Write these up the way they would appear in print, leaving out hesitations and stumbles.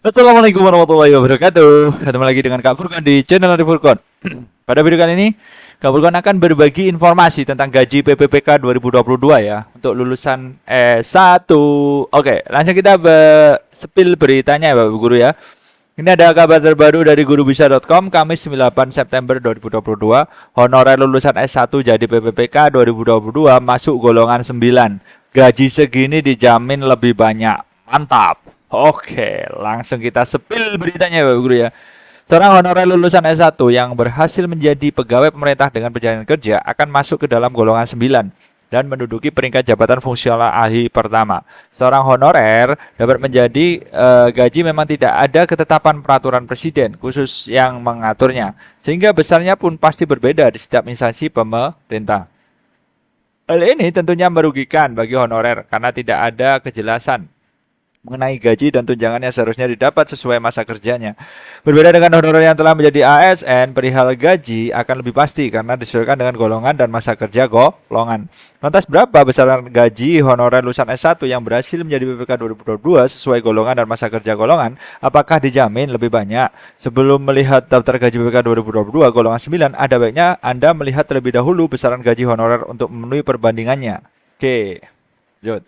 Assalamualaikum warahmatullahi wabarakatuh. Ketemu lagi dengan Kak Furkan di channel Ari Furkon. Pada video kali ini, Kak Furkon akan berbagi informasi tentang gaji PPPK 2022 ya untuk lulusan S1. Oke, langsung kita spill beritanya ya Bapak Guru ya. Ini ada kabar terbaru dari gurubisa.com Kamis 8 September 2022. Honorer lulusan S1 jadi PPPK 2022 masuk golongan 9. Gaji segini dijamin lebih banyak. Mantap. Oke, langsung kita spill beritanya Bapak Guru ya. Seorang honorer lulusan S1 yang berhasil menjadi pegawai pemerintah dengan perjalanan kerja akan masuk ke dalam golongan 9 dan menduduki peringkat jabatan fungsional ahli pertama. Seorang honorer dapat menjadi gaji memang tidak ada ketetapan peraturan presiden khusus yang mengaturnya, sehingga besarnya pun pasti berbeda di setiap instansi pemerintah. Hal ini tentunya merugikan bagi honorer karena tidak ada kejelasan mengenai gaji dan tunjangan yang seharusnya didapat sesuai masa kerjanya. Berbeda dengan honorer yang telah menjadi ASN, perihal gaji akan lebih pasti karena disesuaikan dengan golongan dan masa kerja golongan. Lantas berapa besaran gaji honorer lulusan S1 yang berhasil menjadi PPK 2022 sesuai golongan dan masa kerja golongan? Apakah dijamin lebih banyak? Sebelum melihat daftar gaji PPK 2022 golongan 9, ada baiknya Anda melihat terlebih dahulu besaran gaji honorer untuk memenuhi perbandingannya. Oke, lanjut.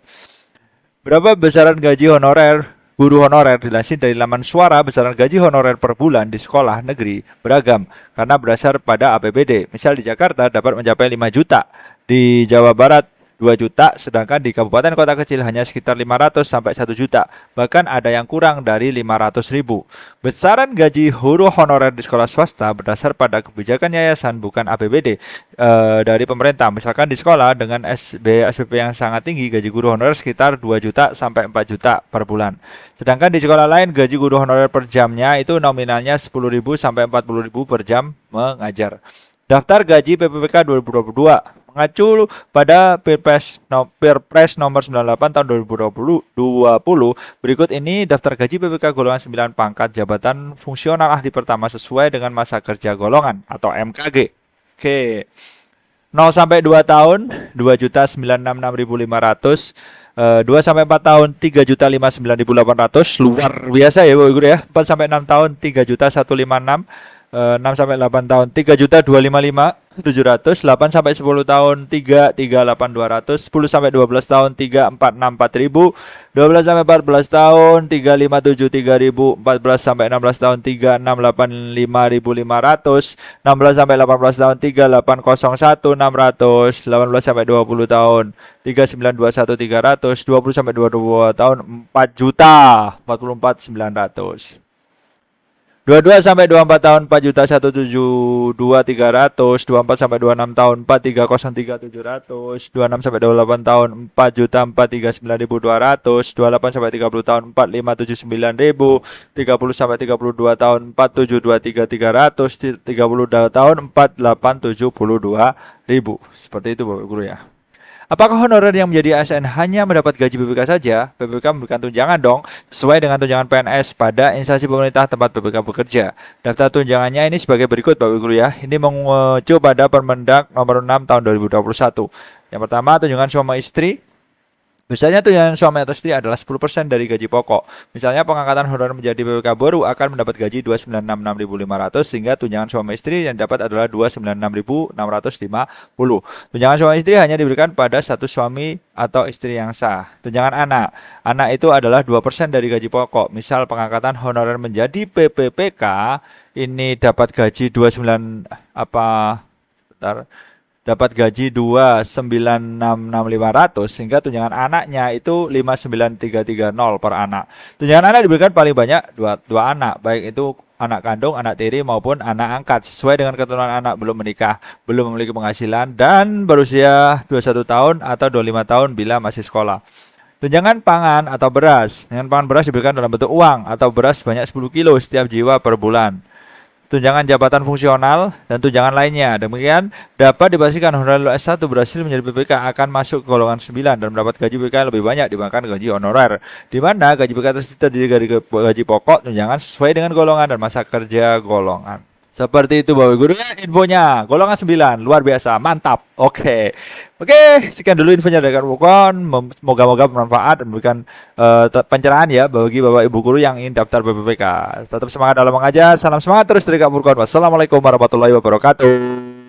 Berapa besaran gaji honorer guru honorer? Dilansir dari laman Suara, besaran gaji honorer per bulan di sekolah negeri beragam karena berdasar pada APBD. Misal di Jakarta dapat mencapai 5 juta, di Jawa Barat 2 juta, sedangkan di kabupaten kota kecil hanya sekitar 500 sampai 1 juta. Bahkan ada yang kurang dari 500 ribu. Besaran gaji guru honorer di sekolah swasta berdasar pada kebijakan yayasan bukan APBD dari pemerintah. Misalkan di sekolah dengan SPP yang sangat tinggi, gaji guru honorer sekitar 2 juta sampai 4 juta per bulan. Sedangkan di sekolah lain gaji guru honorer per jamnya itu nominalnya 10.000 sampai 40.000 per jam mengajar. Daftar gaji PPPK 2022 mengacu pada Perpres nomor 98 tahun 2020. Berikut ini daftar gaji PPK golongan 9 pangkat jabatan fungsional ahli pertama sesuai dengan masa kerja golongan atau MKG. Oke. 0 sampai 2 tahun 2.966.500, 2 sampai 4 tahun 3.059.800, luar biasa ya Bapak Guru ya. 4 sampai 6 tahun 3.156, 6 sampai 8 tahun 3.255.700, 8 sampai 10 tahun 3.38200, 10 sampai 12 tahun 3.464.000, 12 sampai 14 tahun 3.573.000, 14 sampai 16 tahun 3.685.500, 16 sampai 18 tahun 3.801.600, 18 sampai 20 tahun 3.921.300, 20 sampai 22 tahun 4.044.900. 22 sampai 24 tahun 4.172.300, 24 sampai 26 tahun 4.303.700, 26 sampai 28 tahun 4.439.200, 28 sampai 30 tahun 4.579.000, 30 sampai 32 tahun 4.723.300, 32 tahun 4.872.000. Seperti itu Bapak Guru ya. Apakah honorer yang menjadi ASN hanya mendapat gaji PPK saja? PPK memberikan tunjangan dong, sesuai dengan tunjangan PNS pada instansi pemerintah tempat PPK bekerja. Daftar tunjangannya ini sebagai berikut Bapak Guru ya. Ini mengacu pada Permendak nomor 6 tahun 2021. Yang pertama, tunjangan suami istri. Biasanya tunjangan suami atau istri adalah 10% dari gaji pokok. Misalnya pengangkatan honorer menjadi PPK baru akan mendapat gaji 2.966.500, sehingga tunjangan suami istri yang dapat adalah 2.96.650. Tunjangan suami istri hanya diberikan pada satu suami atau istri yang sah. Tunjangan anak. Anak itu adalah 2% dari gaji pokok. Misal pengangkatan honorer menjadi PPPK ini dapat gaji 29 apa bentar, dapat gaji 2.966.500, sehingga tunjangan anaknya itu 5.9330 per anak. Tunjangan anak diberikan paling banyak dua anak, baik itu anak kandung, anak tiri maupun anak angkat, sesuai dengan keturunan anak belum menikah, belum memiliki penghasilan, dan berusia 21 tahun atau 25 tahun bila masih sekolah. Tunjangan pangan atau beras. Tunjangan pangan beras diberikan dalam bentuk uang atau beras sebanyak 10 kilo setiap jiwa per bulan. Tunjangan jabatan fungsional dan tunjangan lainnya. Demikian dapat dipastikan honorer S1 berhasil menjadi PPK akan masuk ke golongan 9 dan mendapat gaji PPK lebih banyak dibandingkan gaji honorer, di mana gaji PPK terdiri dari gaji pokok, tunjangan sesuai dengan golongan dan masa kerja golongan. Seperti itu Bapak Guru ya infonya. Golongan 9 luar biasa, mantap. Oke. Oke, sekian dulu infonya dari Kak Furkon. Moga-moga bermanfaat dan memberikan pencerahan ya bagi Bapak Ibu guru yang ingin daftar BPPK. Tetap semangat dalam mengajar. Salam semangat terus dari Kak Furkon. Wassalamualaikum warahmatullahi wabarakatuh.